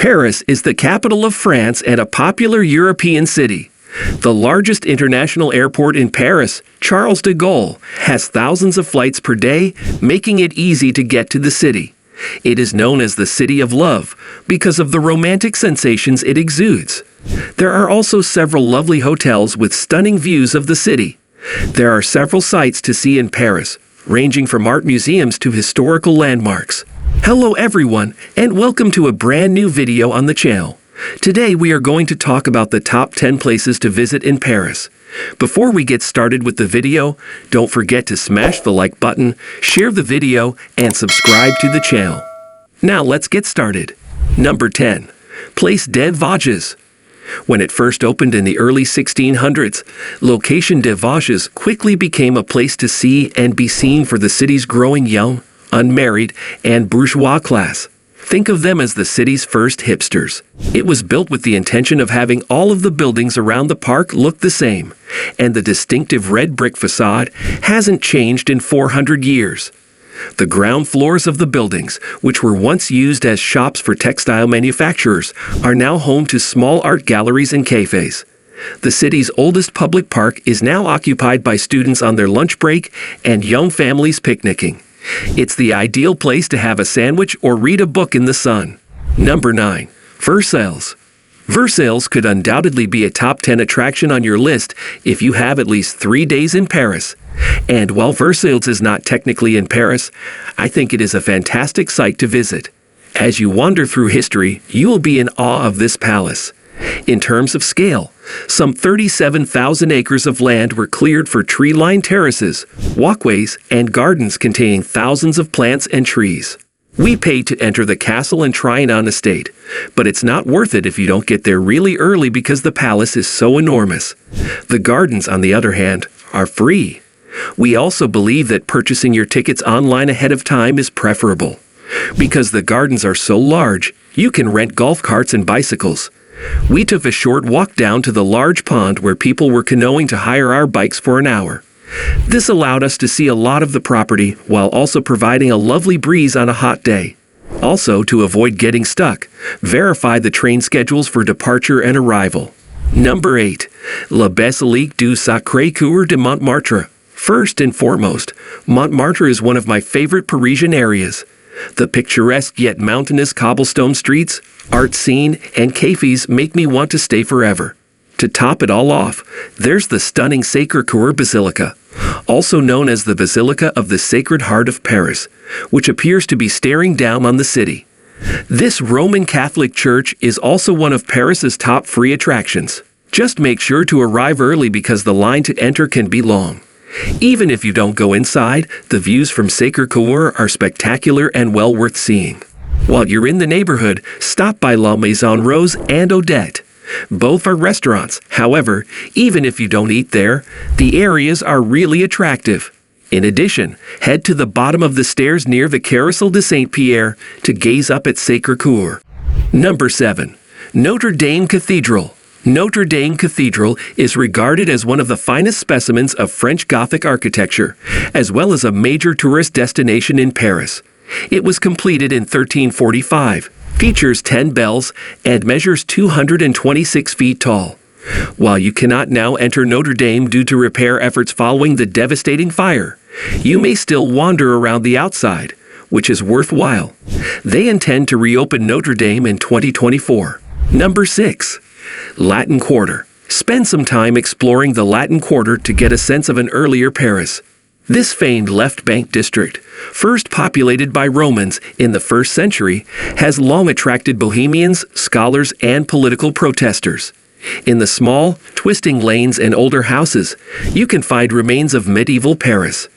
Paris is the capital of France and a popular European city. The largest international airport in Paris, Charles de Gaulle, has thousands of flights per day, making it easy to get to the city. It is known as the City of Love because of the romantic sensations it exudes. There are also several lovely hotels with stunning views of the city. There are several sights to see in Paris, ranging from art museums to historical landmarks. Hello everyone, and welcome to a brand new video on the channel. Today we are going to talk about the top 10 places to visit in Paris. Before we get started with the video, don't forget to smash the like button, share the video, and subscribe to the channel. Now let's get started. Number 10. Place des Vosges. When it first opened in the early 1600s, Location des Vosges quickly became a place to see and be seen for the city's growing young, unmarried, and bourgeois class. Think of them as the city's first hipsters. It was built with the intention of having all of the buildings around the park look the same, and the distinctive red brick facade hasn't changed in 400 years. The ground floors of the buildings, which were once used as shops for textile manufacturers, are now home to small art galleries and cafes. The city's oldest public park is now occupied by students on their lunch break and young families picnicking. It's the ideal place to have a sandwich or read a book in the sun. Number 9. Versailles. Versailles could undoubtedly be a top 10 attraction on your list if you have at least 3 days in Paris. And while Versailles is not technically in Paris, I think it is a fantastic site to visit. As you wander through history, you will be in awe of this palace. In terms of scale, some 37,000 acres of land were cleared for tree-lined terraces, walkways, and gardens containing thousands of plants and trees. We paid to enter the castle and Trianon estate, but it's not worth it if you don't get there really early because the palace is so enormous. The gardens, on the other hand, are free. We also believe that purchasing your tickets online ahead of time is preferable. Because the gardens are so large, you can rent golf carts and bicycles. We took a short walk down to the large pond where people were canoeing to hire our bikes for an hour. This allowed us to see a lot of the property while also providing a lovely breeze on a hot day. Also, to avoid getting stuck, verify the train schedules for departure and arrival. Number 8. La Basilique du Sacré-Cœur de Montmartre. First and foremost, Montmartre is one of my favorite Parisian areas. The picturesque yet mountainous cobblestone streets, art scene, and cafes make me want to stay forever. To top it all off, there's the stunning Sacré-Cœur Basilica, also known as the Basilica of the Sacred Heart of Paris, which appears to be staring down on the city. This Roman Catholic church is also one of Paris's top free attractions. Just make sure to arrive early because the line to enter can be long. Even if you don't go inside, the views from Sacré-Cœur are spectacular and well worth seeing. While you're in the neighborhood, stop by La Maison Rose and Odette. Both are restaurants. However, even if you don't eat there, the areas are really attractive. In addition, head to the bottom of the stairs near the Carousel de Saint-Pierre to gaze up at Sacré-Cœur. Number 7. Notre Dame Cathedral. Notre Dame Cathedral is regarded as one of the finest specimens of French Gothic architecture, as well as a major tourist destination in Paris. It was completed in 1345, features 10 bells, and measures 226 feet tall. While you cannot now enter Notre Dame due to repair efforts following the devastating fire, you may still wander around the outside, which is worthwhile. They intend to reopen Notre Dame in 2024. Number 6. Latin Quarter. Spend some time exploring the Latin Quarter to get a sense of an earlier Paris. This famed left bank district, first populated by Romans in the 1st century, has long attracted bohemians, scholars, and political protesters. In the small, twisting lanes and older houses, you can find remains of medieval Paris.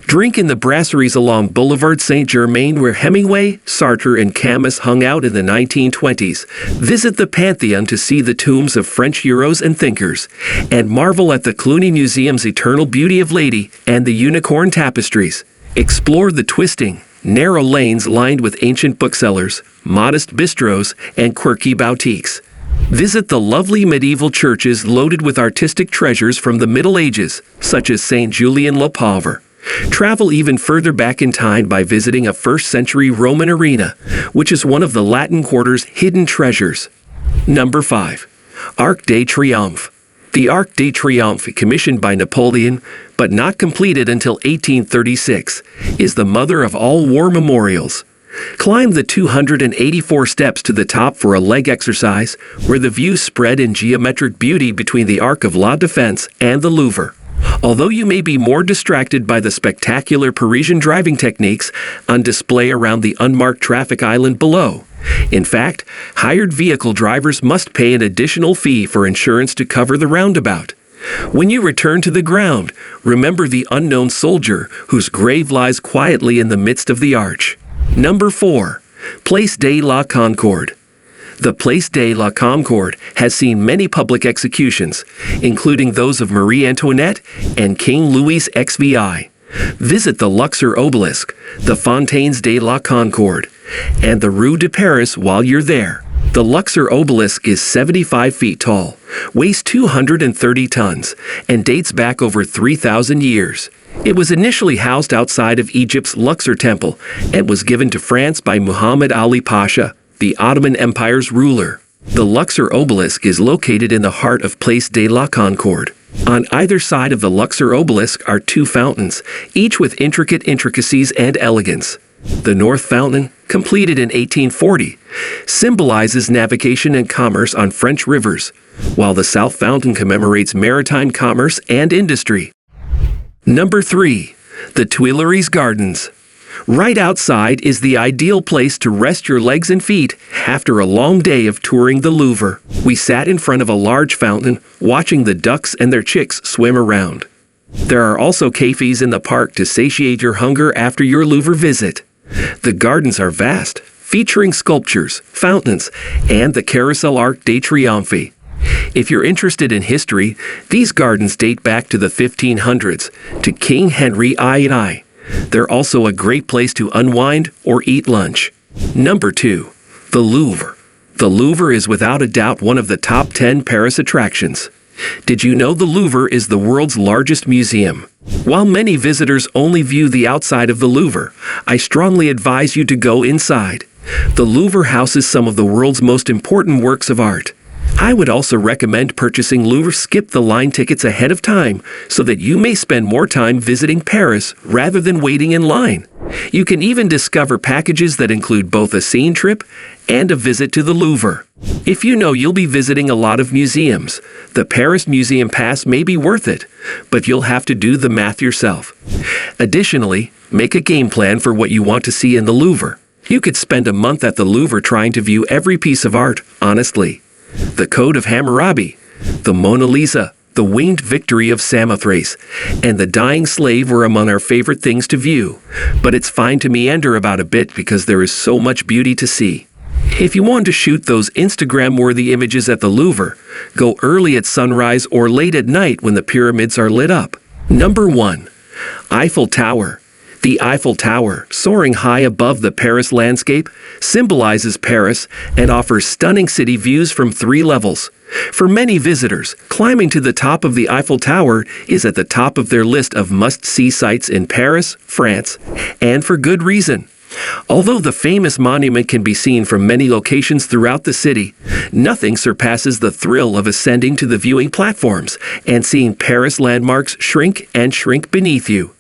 Drink in the brasseries along Boulevard Saint-Germain where Hemingway, Sartre, and Camus hung out in the 1920s. Visit the Pantheon to see the tombs of French heroes and thinkers, and marvel at the Cluny Museum's eternal beauty of Lady and the unicorn tapestries. Explore the twisting, narrow lanes lined with ancient booksellers, modest bistros, and quirky boutiques. Visit the lovely medieval churches loaded with artistic treasures from the Middle Ages, such as Saint Julien-le-Pauvre. Travel even further back in time by visiting a 1st century Roman arena, which is one of the Latin Quarter's hidden treasures. Number 5. Arc de Triomphe. The Arc de Triomphe, commissioned by Napoleon, but not completed until 1836, is the mother of all war memorials. Climb the 284 steps to the top for a leg exercise, where the views spread in geometric beauty between the Arc of La Défense and the Louvre. Although you may be more distracted by the spectacular Parisian driving techniques on display around the unmarked traffic island below. In fact, hired vehicle drivers must pay an additional fee for insurance to cover the roundabout. When you return to the ground, remember the unknown soldier whose grave lies quietly in the midst of the arch. Number 4. Place de la Concorde. The Place de la Concorde has seen many public executions, including those of Marie Antoinette and King Louis XVI. Visit the Luxor Obelisk, the Fontaines de la Concorde, and the Rue de Paris while you're there. The Luxor Obelisk is 75 feet tall, weighs 230 tons, and dates back over 3,000 years. It was initially housed outside of Egypt's Luxor Temple and was given to France by Muhammad Ali Pasha, the Ottoman Empire's ruler. The Luxor Obelisk is located in the heart of Place de la Concorde. On either side of the Luxor Obelisk are 2 fountains, each with intricate intricacies and elegance. The North Fountain, completed in 1840, symbolizes navigation and commerce on French rivers, while the South Fountain commemorates maritime commerce and industry. Number 3. The Tuileries Gardens. Right outside is the ideal place to rest your legs and feet after a long day of touring the Louvre. We sat in front of a large fountain, watching the ducks and their chicks swim around. There are also cafes in the park to satiate your hunger after your Louvre visit. The gardens are vast, featuring sculptures, fountains, and the Carousel Arc de Triomphe. If you're interested in history, these gardens date back to the 1500s, to King Henry II. They're also a great place to unwind or eat lunch. Number 2. The Louvre. The Louvre is without a doubt one of the top 10 Paris attractions. Did you know the Louvre is the world's largest museum? While many visitors only view the outside of the Louvre, I strongly advise you to go inside. The Louvre houses some of the world's most important works of art. I would also recommend purchasing Louvre skip-the-line tickets ahead of time so that you may spend more time visiting Paris rather than waiting in line. You can even discover packages that include both a scene trip and a visit to the Louvre. If you know you'll be visiting a lot of museums, the Paris Museum Pass may be worth it, but you'll have to do the math yourself. Additionally, make a game plan for what you want to see in the Louvre. You could spend a month at the Louvre trying to view every piece of art, honestly. The Code of Hammurabi, the Mona Lisa, the Winged Victory of Samothrace, and the Dying Slave were among our favorite things to view, but it's fine to meander about a bit because there is so much beauty to see. If you want to shoot those Instagram-worthy images at the Louvre, go early at sunrise or late at night when the pyramids are lit up. Number 1. Eiffel Tower. The Eiffel Tower, soaring high above the Paris landscape, symbolizes Paris and offers stunning city views from 3 levels. For many visitors, climbing to the top of the Eiffel Tower is at the top of their list of must-see sites in Paris, France, and for good reason. Although the famous monument can be seen from many locations throughout the city, nothing surpasses the thrill of ascending to the viewing platforms and seeing Paris landmarks shrink and shrink beneath you.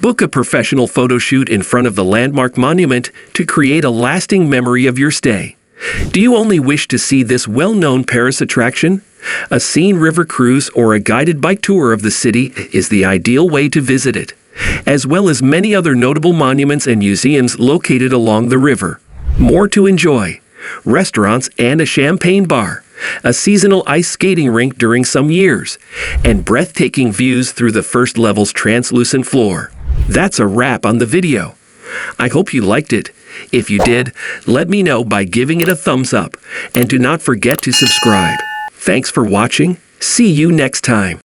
Book a professional photo shoot in front of the landmark monument to create a lasting memory of your stay. Do you only wish to see this well-known Paris attraction? A scene river cruise or a guided bike tour of the city is the ideal way to visit it, as well as many other notable monuments and museums located along the river. More to enjoy: restaurants and a champagne bar, a seasonal ice skating rink during some years, and breathtaking views through the first level's translucent floor. That's a wrap on the video. I hope you liked it. If you did, let me know by giving it a thumbs up, and do not forget to subscribe. Thanks for watching. See you next time.